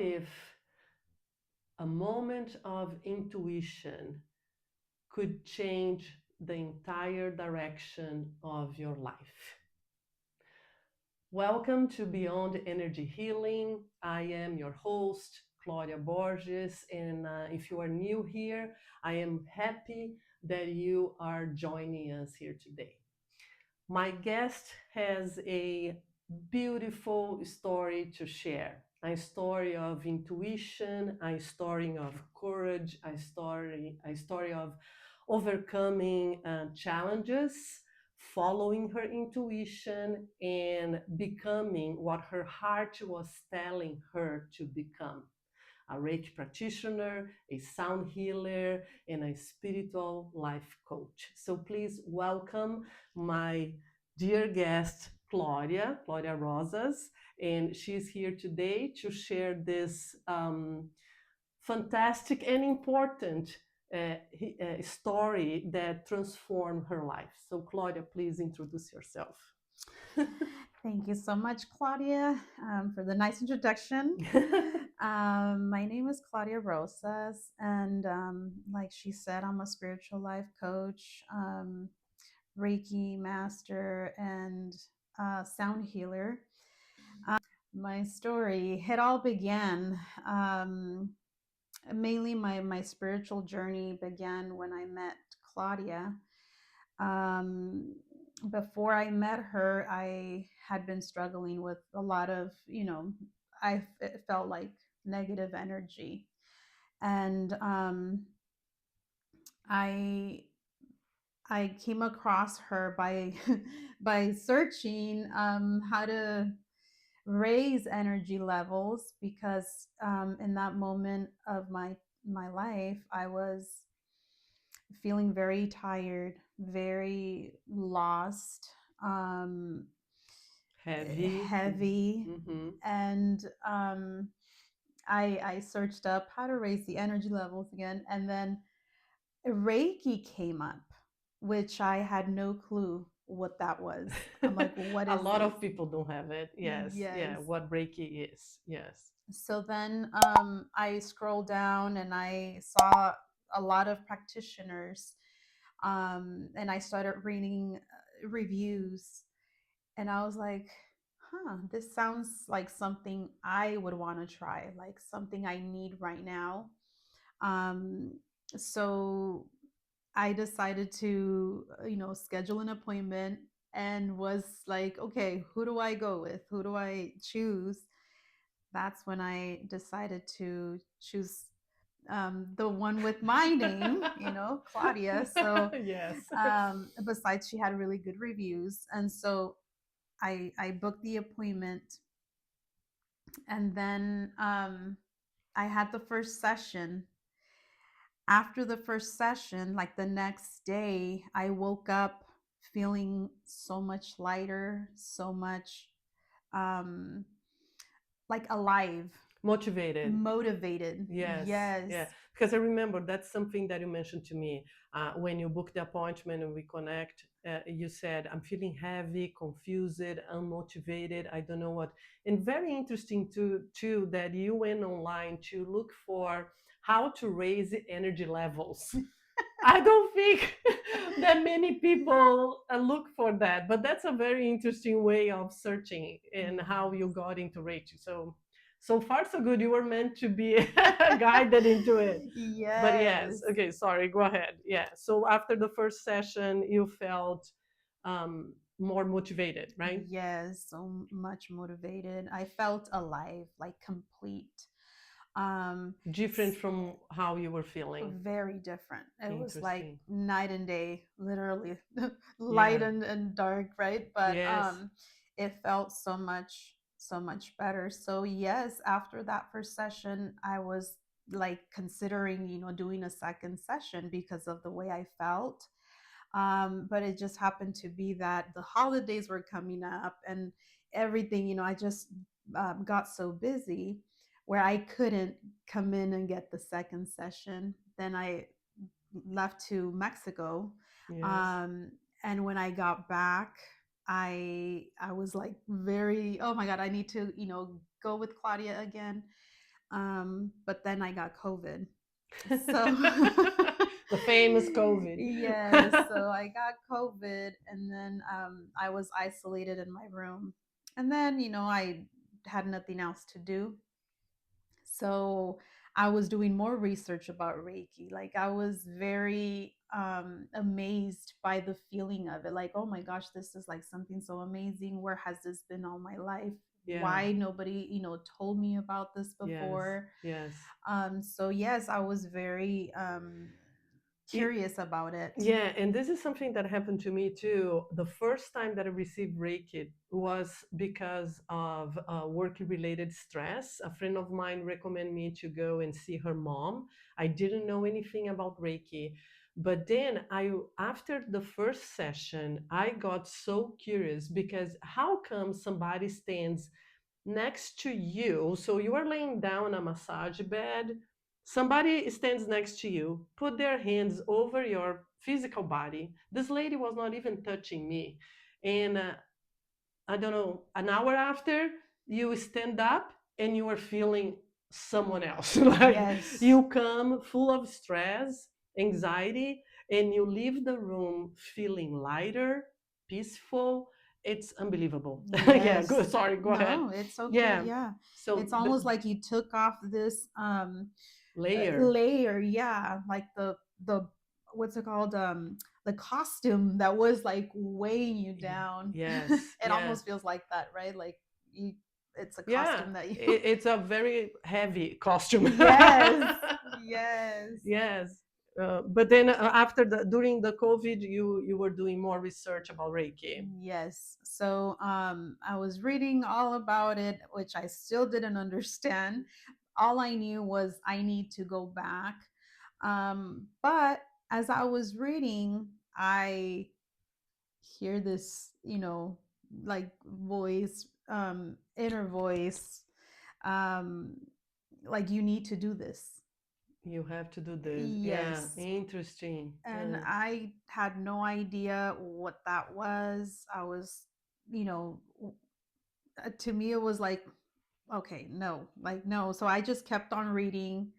if a moment of intuition could change the entire direction of your life? Welcome to Beyond Energy Healing. I am your host, Claudia Borges, and if you are new here, I am happy that you are joining us here today. My guest has a beautiful story to share. A story of intuition, a story of courage, a story of overcoming challenges, following her intuition, and becoming what her heart was telling her to become: a Reiki practitioner, a sound healer, and a spiritual life coach. So please welcome my dear guest, Claudia Rosas, and she's here today to share this fantastic and important story that transformed her life. So Claudia, please introduce yourself. Thank you so much, Claudia, for the nice introduction. My name is Claudia Rosas, and like she said, I'm a spiritual life coach, Reiki master, and sound healer. My story, it all began. Mainly, my spiritual journey began when I met Claudia. Um, Before I met her, I had been struggling with a lot of, it felt like negative energy. And I I came across her by by searching how to raise energy levels because in that moment of my life, I was feeling very tired, very lost, um, Heavy. heavy, Mm-hmm. and I searched up how to raise the energy levels again, and then Reiki came up, which I had no clue what that was. I'm like, what A is lot this? of people don't have it. Yes. Yes. Yeah. What Reiki is. Yes. So then I scrolled down and I saw a lot of practitioners, and I started reading reviews, and I was like, huh, this sounds like something I would want to try, like something I need right now. Um, so I decided to, schedule an appointment and was like, okay, who do I go with? Who do I choose? That's when I decided to choose the one with my name, Claudia. So Yes. besides, she had really good reviews. And so I booked the appointment. And then I had the first session. After the first session, like the next day, I woke up feeling so much lighter, so much um, like alive, Motivated. motivated. Yes, Yes. yeah. Because I remember that's something that you mentioned to me when you booked the appointment and we connect. You said, "I'm feeling heavy, confused, unmotivated. I don't know what." And very interesting too that you went online to look for how to raise energy levels. I don't think that many people look for that, but that's a very interesting way of searching and how you got into Reiki. So far so good. You were meant to be guided into it. But yes, Yes. okay, sorry, go ahead. Yeah. So after the first session, you felt more motivated, right? Yes, so much motivated. I felt alive, like complete. Different from how you were feeling. Very different. It was like Interesting. night and day, literally light Yeah. and dark, right? But Yes. it felt so much better. So yes, after that first session, I was like considering, doing a second session because of the way I felt. But it just happened to be that the holidays were coming up and everything, I just got so busy where I couldn't come in and get the second session. Then I left to Mexico. Yes. Um, and when I got back, I was like very, oh my God, I need to, go with Claudia again. But then I got COVID. So The famous COVID. yes, so I got COVID, and then I was isolated in my room. And then, I had nothing else to do. So I was doing more research about Reiki. Like, I was very amazed by the feeling of it. Like, oh my gosh, this is like something so amazing. Where has this been all my life? Yeah. Why nobody, told me about this Yes. before? Yes. So yes, I was very It, curious about it. yeah, and this is something that happened to me too. The first time that I received Reiki was because of work-related stress. A friend of mine recommended me to go and see her mom. I didn't know anything about Reiki, but then after the first session, I got so curious because how come somebody stands next to you? So you are laying down on a massage bed, somebody stands next to you, put their hands over your physical body. This lady was not even touching me. And I don't know, an hour after, you stand up and you are feeling someone else. Like Yes. you come full of stress, anxiety, and you leave the room feeling lighter, peaceful. It's unbelievable. Yeah, Yes. good. Sorry, go ahead. No, it's okay. Yeah. Yeah. So It's the almost like you took off this layer. layer, yeah, like the what's it called? The costume that was like weighing you down. Yes, It yes. almost feels like that, right? Like you it's a Yeah, costume that you it's a very heavy costume. Yes. Yes. Yes. But then after the during the COVID, you were doing more research about Reiki. Yes. So I was reading all about it, which I still didn't understand. All I knew was I need to go back. But as I was reading, I hear this, like voice, inner voice, um, like you need to do this. You have to do this. Yeah, Yes. interesting. And I had no idea what that was. I was, you know, to me, it was like, okay, no, like, no. So I just kept on reading.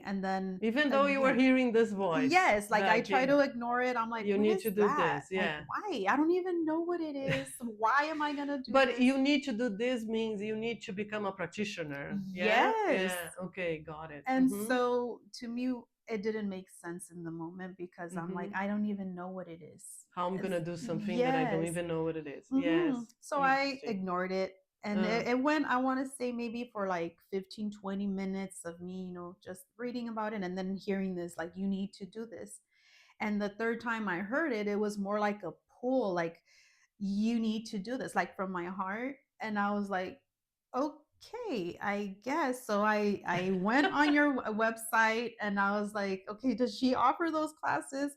And then Even though you were again, hearing this voice, yes, like I like try to ignore it. I'm like, you what need is to do that? this. Like, Yeah. why? I don't even know what it is. Why am I going to do But this? you need to do this means you need to become a practitioner. Yeah, Yes. yeah. Okay, got it. And Mm-hmm. so to me, it didn't make sense in the moment because I'm like, Mm-hmm. I don't even know what it is. How I'm It's, gonna do something that I don't yes. even know what it is. Yes, So I interesting. ignored it. And Uh, it went, I want to say maybe for like 15, 20 minutes of me, just reading about it and then hearing this, like, you need to do this. And the third time I heard it, it was more like a pull, like, you need to do this, like from my heart. And I was like, okay, I guess. So I went on your website and I was like, okay, does she offer those classes?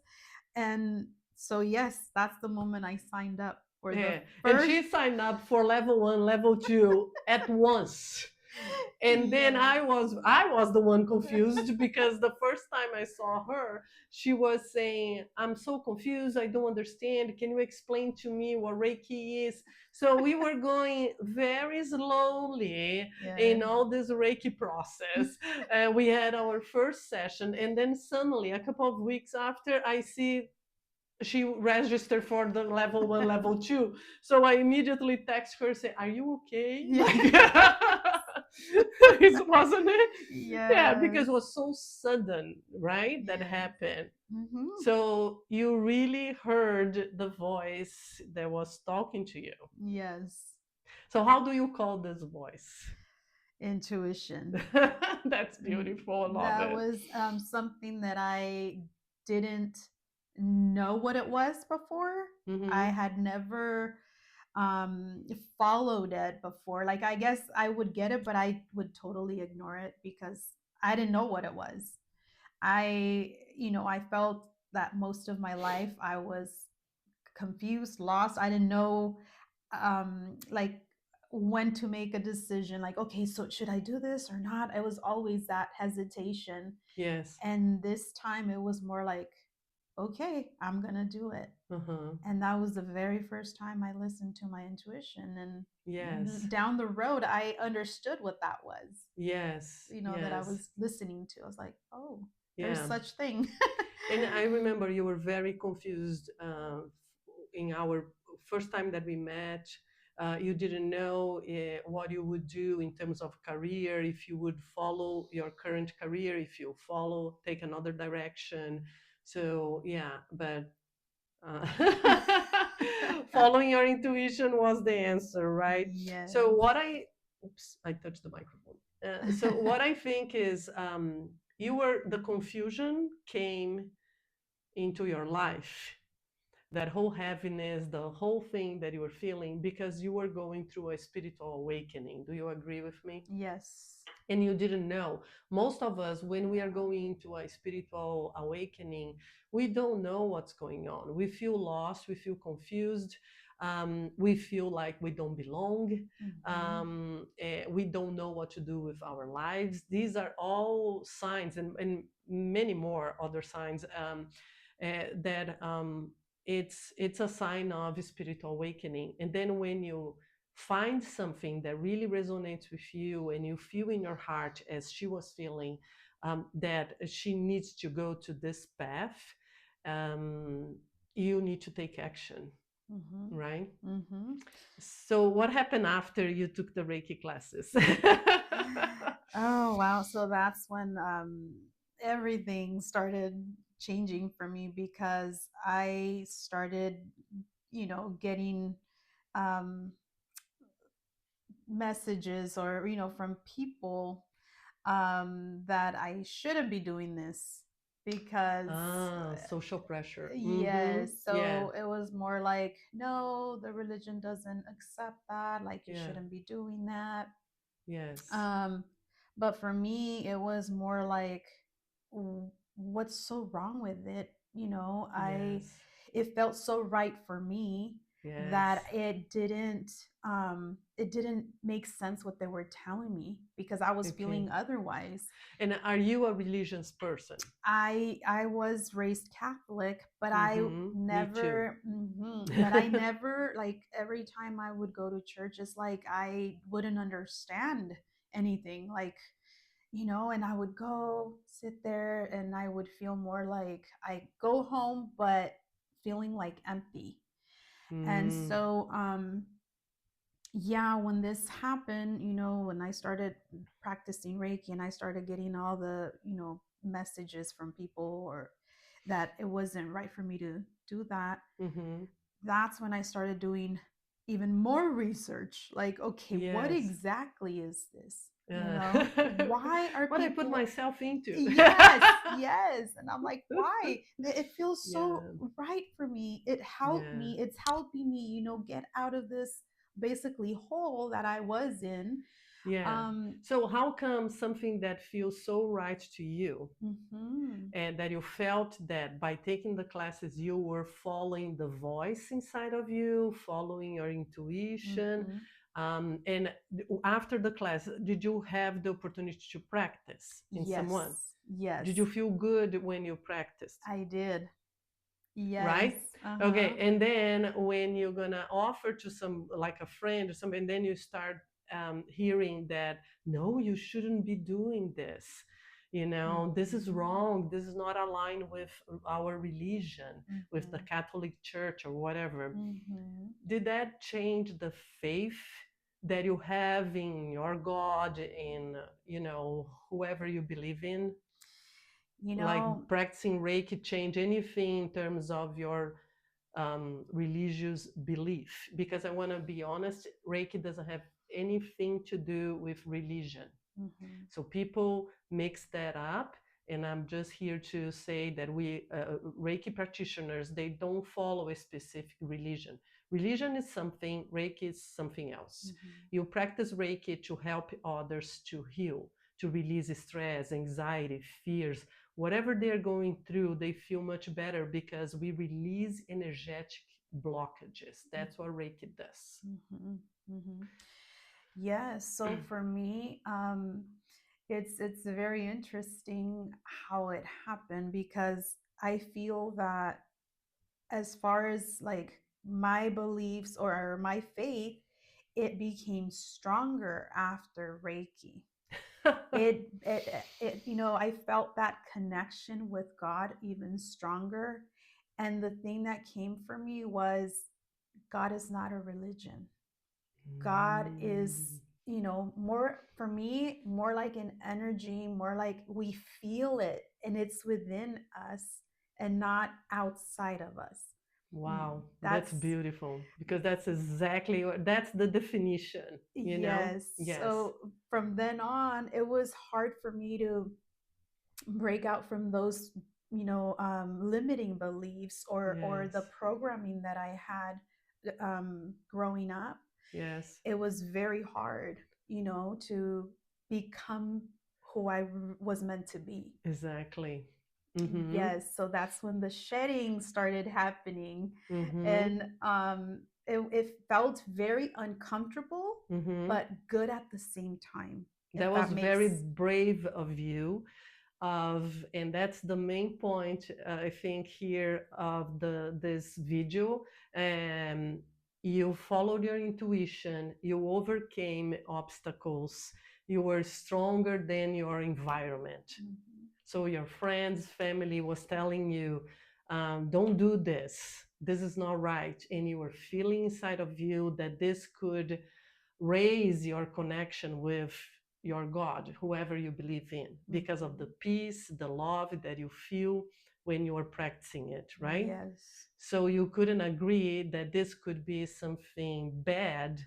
And so yes, that's the moment I signed up for the yeah, and first. she signed up for level one, level two at once. And then Yes. I was the one confused because the first time I saw her, she was saying, "I'm so confused. I don't understand. Can you explain to me what Reiki is?" So we were going very slowly Yeah. in all this Reiki process. We had our first session, and then suddenly, a couple of weeks after, I see she registered for the level one, level two. So I immediately text her, say, "Are you okay?" Yeah. Like, it wasn't it? Yeah, Yes. because it was so sudden, right? That Yes. happened. Mm-hmm. So you really heard the voice that was talking to you. Yes. So how do you call this voice? Intuition. That's beautiful. I love That it. was something that I didn't know what it was before. I Mm-hmm. had never followed it before. Like, I guess I would get it, but I would totally ignore it because I didn't know what it was. I felt that most of my life I was confused, lost. I didn't know, like, when to make a decision. Like, okay, so should I do this or not? It was always that hesitation. Yes. And this time it was more like, okay, I'm going to do it. Uh-huh. And that was the very first time I listened to my intuition. And Yes. down the road, I understood what that was, Yes. that I Yes. was listening to. I was like, oh, there's Yeah. such thing. And I remember you were very confused in our first time that we met. You didn't know what you would do in terms of career, if you would follow your current career, if you follow, take another direction. So, yeah, but uh, following your intuition was the answer, right? So, Yes. what oops, I touched the microphone. So, what I think is the confusion came into your life, that whole heaviness, the whole thing that you were feeling because you were going through a spiritual awakening. Do you agree with me? Yes. And you didn't know. Most of us, when we are going into a spiritual awakening, we don't know what's going on. We feel lost, we feel confused, we feel like we don't belong, Mm-hmm. we don't know what to do with our lives. These are all signs, and many more other signs, that it's a sign of spiritual awakening. And then when you find something that really resonates with you and you feel in your heart, as she was feeling, that she needs to go to this path, um, you need to take action, Mm-hmm. right? Mm-hmm. So what happened after you took the Reiki classes? Oh, wow. So that's when everything started changing for me because I started, getting um, messages or, from people that I shouldn't be doing this because, Social pressure. Mm-hmm. yes. Yeah. So it was more like, no, the religion doesn't accept that. Like, you Yeah. shouldn't be doing that. Yes. Um, but for me, it was more like, what's so wrong with it? Yes. It felt so right for me Yes. that it didn't make sense what they were telling me because I was Okay. feeling otherwise. And are you a religious person? I was raised Catholic, but I Mm-hmm. Me too. never, but I never, like, every time I would go to church, it's like I wouldn't understand anything, like, and I would go sit there and I would feel more like I go home, but feeling like empty. And Mm, so, yeah, when this happened, when I started practicing Reiki and I started getting all the, messages from people or that it wasn't right for me to do that, mm-hmm. that's when I started doing even more research. Like, okay, what Yes. exactly is this? Uh, Why are what I put people. myself into. Yes, yes. And I'm like, why? It feels so Yeah. right for me. It helped Yeah. me. It's helping me, get out of this basically hole that I was in. Yeah. Um, So how come something that feels so right to you, mhm, and that you felt that by taking the classes you were following the voice inside of you, following your intuition, mhm. and after the class, did you have the opportunity to practice in someone? Yes, Did yes, you feel good when you practiced? I did. Yes. Right? Okay, Uh-huh. and then when you're gonna offer to some, like a friend or something, then you start hearing that, no, you shouldn't be doing this. This is Mhm. wrong. This is not aligned with our religion, with the Mhm. Catholic Church or whatever. Mhm. Did that change the faith that you have in your God, in whoever you believe in? You Like know, practicing Reiki change anything in terms of your religious belief? Because I want to be honest, Reiki doesn't have anything to do with religion. mhm. So people mix that up, and I'm just here to say that we Reiki practitioners, they don't follow a specific religion. Religion is something, Reiki is something else. Mhm. You practice Reiki to help others to heal, to release stress, anxiety, fears, whatever they're going through. They feel much better because we release energetic blockages. That's what Reiki does. Mhm. Mhm. Yes. So for me, it's very interesting how it happened because I feel that as far as like my beliefs or my faith, it became stronger after Reiki. I felt that connection with God even stronger. And the thing that came for me was God is not a religion. God is, Mm, more for me, more like an energy, more like we feel it and it's within us and not outside of us. wow, that's That's beautiful because that's exactly what that's the definition, you know? Yes. Yes, So from then on, it was hard for me to break out from those, limiting beliefs or the yes, programming that I had growing up. yes, It was very hard, to become who was meant to be. exactly. Mm-hmm. Yes, so that's when the shedding started happening, Mm-hmm. and it felt very uncomfortable, Mm-hmm. but good at the same time. That If was that very makes. brave of you and that's the main point I think here of this video. um, you followed your intuition, you overcame obstacles, you were stronger than your environment. Mhm, So your friends, family was telling you, don't do this, this is not right, and you were feeling inside of you that this could raise your connection with your God, whoever you believe in, because of the mhm. peace, the love that you feel when you are practicing it, right? Yes. So you couldn't agree that this could be something bad.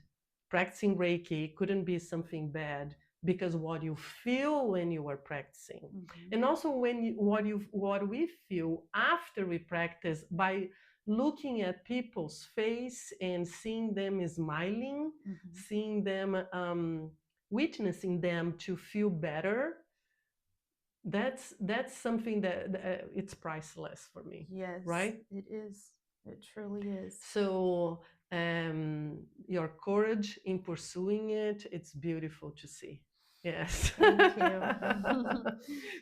Practicing Reiki couldn't be something bad because what you feel when you are practicing, Mhm, and also what we feel after we practice by looking at people's face and seeing them smiling, mhm. seeing them, witnessing them to feel better. That's something that it's priceless for me, Yes, right? it is. It truly is. So your courage in pursuing it, it's beautiful to see. Yes. Thank you.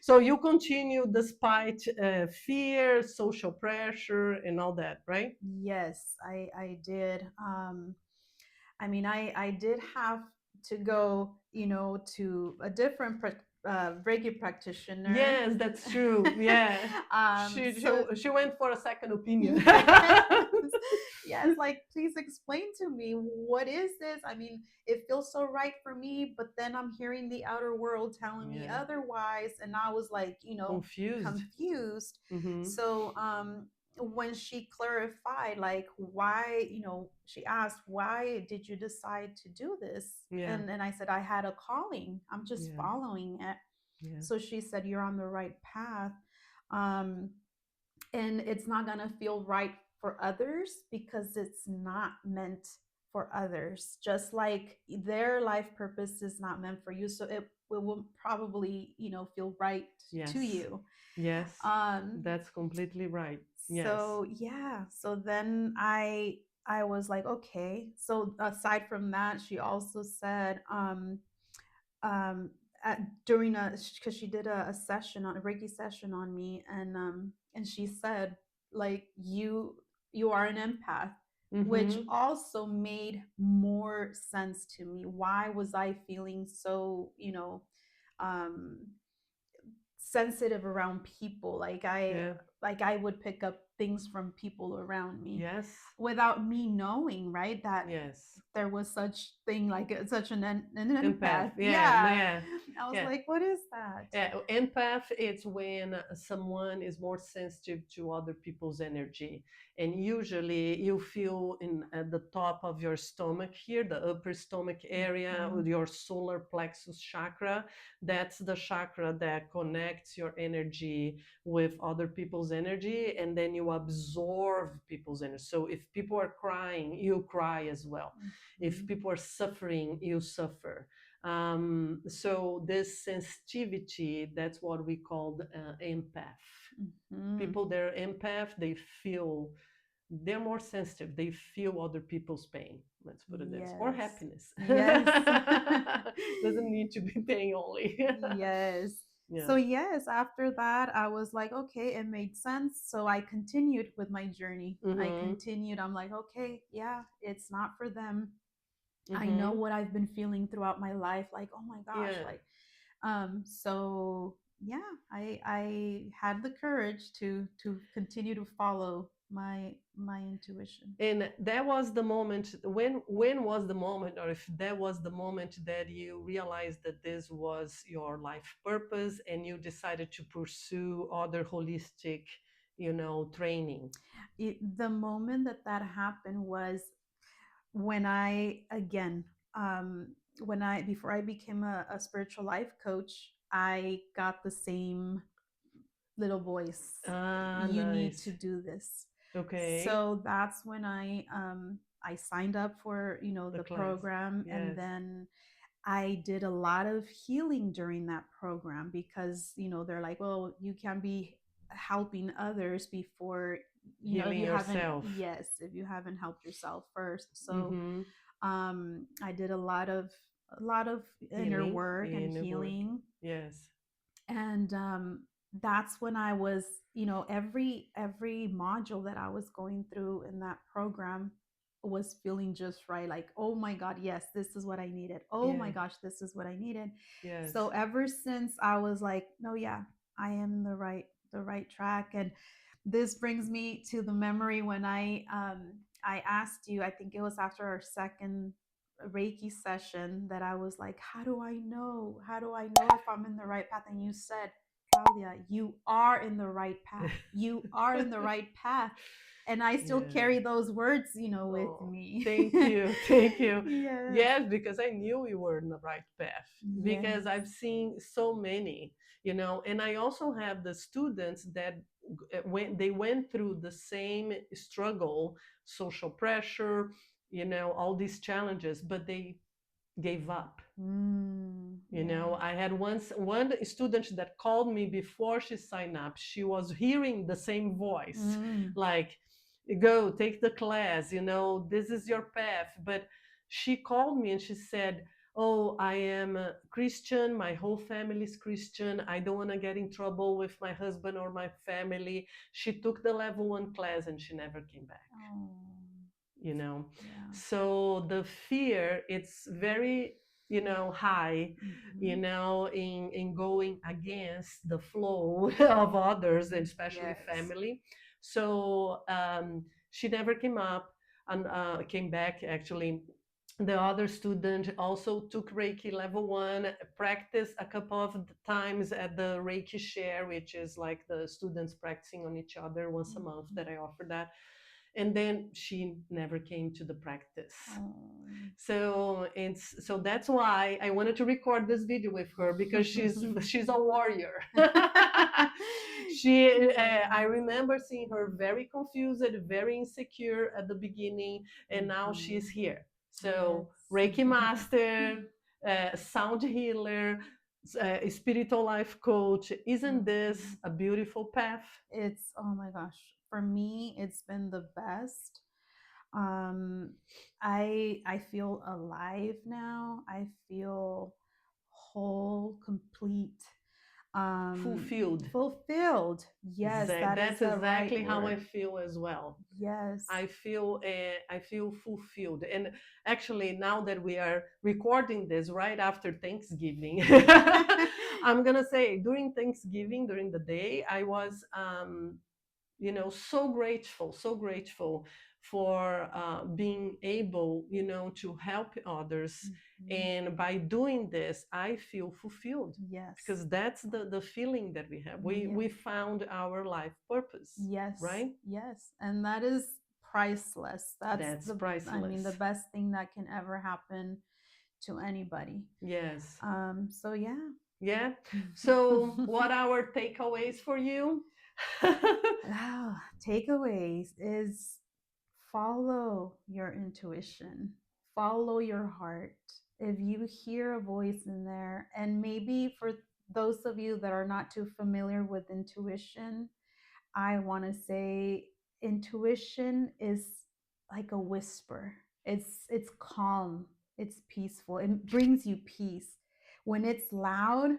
So you continue despite fear, social pressure, and all that, right? Yes, I did. I mean, I did have to go, to a different Reiki practitioner. Yes, that's true. Yeah. She, she, So she went for a second opinion. yes, yes, like please explain to me what is this? I mean, it feels so right for me, but then I'm hearing the outer world telling me Yeah. otherwise, and I was like, Confused. confused. Mm-hmm. So when she clarified like why, she asked why did you decide to do this, Yeah. and I said I had a calling, I'm just Yeah. following it. Yeah. So she said you're on the right path. um and it's not going to feel right for others because it's not meant for others, just like their life purpose is not meant for you, so it will probably feel right to Yes. you. Yes. um That's completely right. Yes. so yeah, so then I was like, okay. So aside from that, she also said um during because she did a session, on a Reiki session on me, and she said like you are an empath, which Mm-hmm. also made more sense to me. Why was I feeling so um sensitive around people? Yeah. Like I would pick up things from people around me Yes. without me knowing, right, that Yes. there was such thing like such an Empath. empath. Yeah. Yeah, Yeah. I was Yeah. like, what is that? Yeah, empath it's when someone is more sensitive to other people's energy, and usually you feel in at the top of your stomach here, the upper stomach area, with Mhm, your solar plexus chakra. That's the chakra that connects your energy with other people's energy, and then you absorb people's energy. So if people are crying, you cry as well. If mhm, people are suffering, you suffer. So this sensitivity, that's what we call empath. mhm. People that are empath, they feel, they're more sensitive. They feel other people's pain. Let's put it this, or Yes. happiness. Yes. Doesn't need to be pain only. Yes. Yeah. So yes, after that I was like, okay, it made sense. So I continued with my journey. I Mm-hmm. continued. I'm like, okay, yeah, it's not for them. I know Mm-hmm. what I've been feeling throughout my life, like, oh my gosh, Yeah. like so yeah, I had the courage to continue to follow my intuition. And that was the moment. When was the moment, or if that was the moment that you realized that this was your life purpose and you decided to pursue other holistic, training? The moment that that happened was when I again, when I before I became a spiritual life coach, I got the same little voice. Ah, You need to nice. do this. Okay. So that's when I signed up for The the class. program, and Yes. then I did a lot of healing during that program because they're like, well, you can be helping others before if Healing you haven't, yourself. yes, if you haven't helped yourself first. So Mm-hmm. I did a lot of inner Healing work and in the work. healing. Yes. And that's when I was, every module that I was going through in that program was feeling just right, like, oh my god, yes, this is what I needed, oh my Yeah. gosh, this is what I needed. Yes. So ever since I was like, no, yeah, I am the right track. And this brings me to the memory when I asked you, I think it was after our second Reiki session, that I was like, how do I know? How do I know if I'm in the right path? And you said, Claudia, you are in the right path. You are in the right path. And I still Yeah. carry those words, with Oh, me. thank you. Thank you. Yes. Yes, because I knew you were in the right path because Yes. I've seen so many, and I also have the students that when they went through the same struggle, social pressure, all these challenges, but they gave up. Yeah. I had once one student that called me before she signed up. She was hearing the same voice, Mm. like, go take the class, this is your path. But she called me and she said, oh, I am a Christian. My whole family is Christian. I don't want to get in trouble with my husband or my family. She took the level 1 class and she never came back Oh. you know Yeah. so the fear, it's very high, Mm-hmm. in going against the flow of others, and especially Yes. family. So she never came up and came back, actually. The other student also took Reiki level 1, practiced a couple of times at the Reiki share, which is like the students practicing on each other once a month, Mm-hmm. that I offer that. And then she never came to the practice. Oh. So that's why I wanted to record this video with her, because she's a warrior. I Yes. remember seeing her very confused, very insecure at the beginning, and now she's Mhm. here. So Yes. Reiki master, sound healer, spiritual life coach. Isn't this Mhm. a beautiful path? It's, oh my gosh. For me, it's been the best. Um, I feel alive now. I feel whole, complete, Fulfilled. fulfilled. Yes, that is That's the right exactly how I word. feel as well. Yes. I feel fulfilled. And actually, now that we are recording this right after Thanksgiving, I'm gonna say, during Thanksgiving, during the day, I was so grateful for being able, to help others. Mhm. And by doing this, I feel fulfilled, Yes. because that's the feeling that we have. We Yes. found our life purpose, Yes. right? Yes. And that is priceless. That's That's I mean, the priceless. best thing that can ever happen to anybody. Yes. So yeah. Yeah. So what are our takeaways for you? Wow, takeaways is follow your intuition, follow your heart. If you hear a voice in there, and maybe for those of you that are not too familiar with intuition, I want to say intuition is like a whisper. It's calm, it's peaceful, it brings you peace. When it's loud,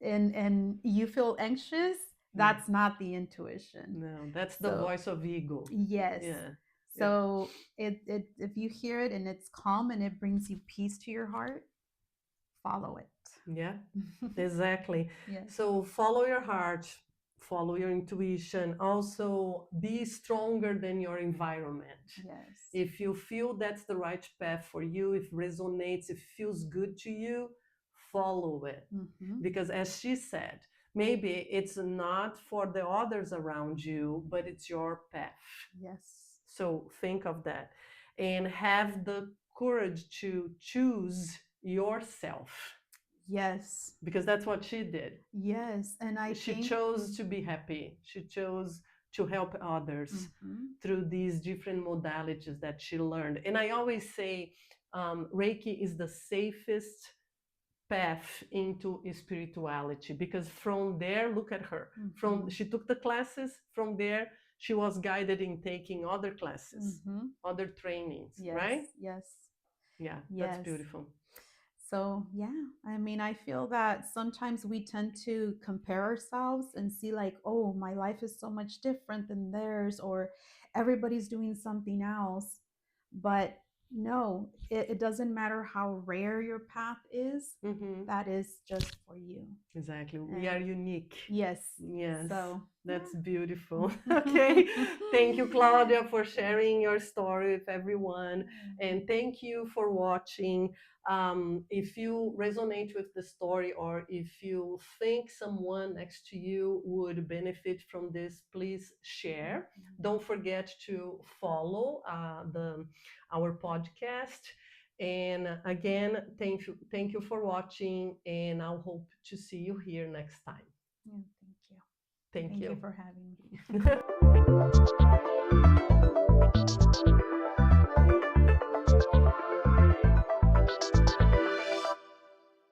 and you feel anxious, Yeah. that's not the intuition. No, that's the So voice of ego. yes. Yeah. Yeah. So it if you hear it and it's calm and it brings you peace to your heart, follow it. Yeah. Exactly. Yes. So follow your heart, follow your intuition. Also, be stronger than your environment. Yes. If you feel that's the right path for you, if resonates, if feels good to you, follow it. Mm-hmm. Because as she said, maybe it's not for the others around you, but it's your path. Yes. So think of that and have the courage to choose yourself, Yes. because that's what she did. Yes. And I She think chose to be happy. She chose to help others mm-hmm. through these different modalities that she learned. And I always say Reiki is the safest path into spirituality, because from there, look at her. From Mm-hmm. she took the classes, from there she was guided in taking other classes, Mm-hmm. other trainings, Yes. right? Yes. Yeah, that's Yes. beautiful. So, yeah, I mean, I feel that sometimes we tend to compare ourselves and see, like, oh, my life is so much different than theirs, or everybody's doing something else. But no, it doesn't matter how rare your path is, Mm-hmm. that is just for you. Exactly. We are And unique. yes, Yes. so That's yeah. beautiful. Okay. Thank you, Claudia, for sharing your story with everyone. And thank you for watching. If you resonate with the story, or if you think someone next to you would benefit from this, please share. Don't forget to follow our podcast. And again, thank you for watching, and I'll hope to see you here next time. Yeah, thank you. Thank Thank you you. for having me.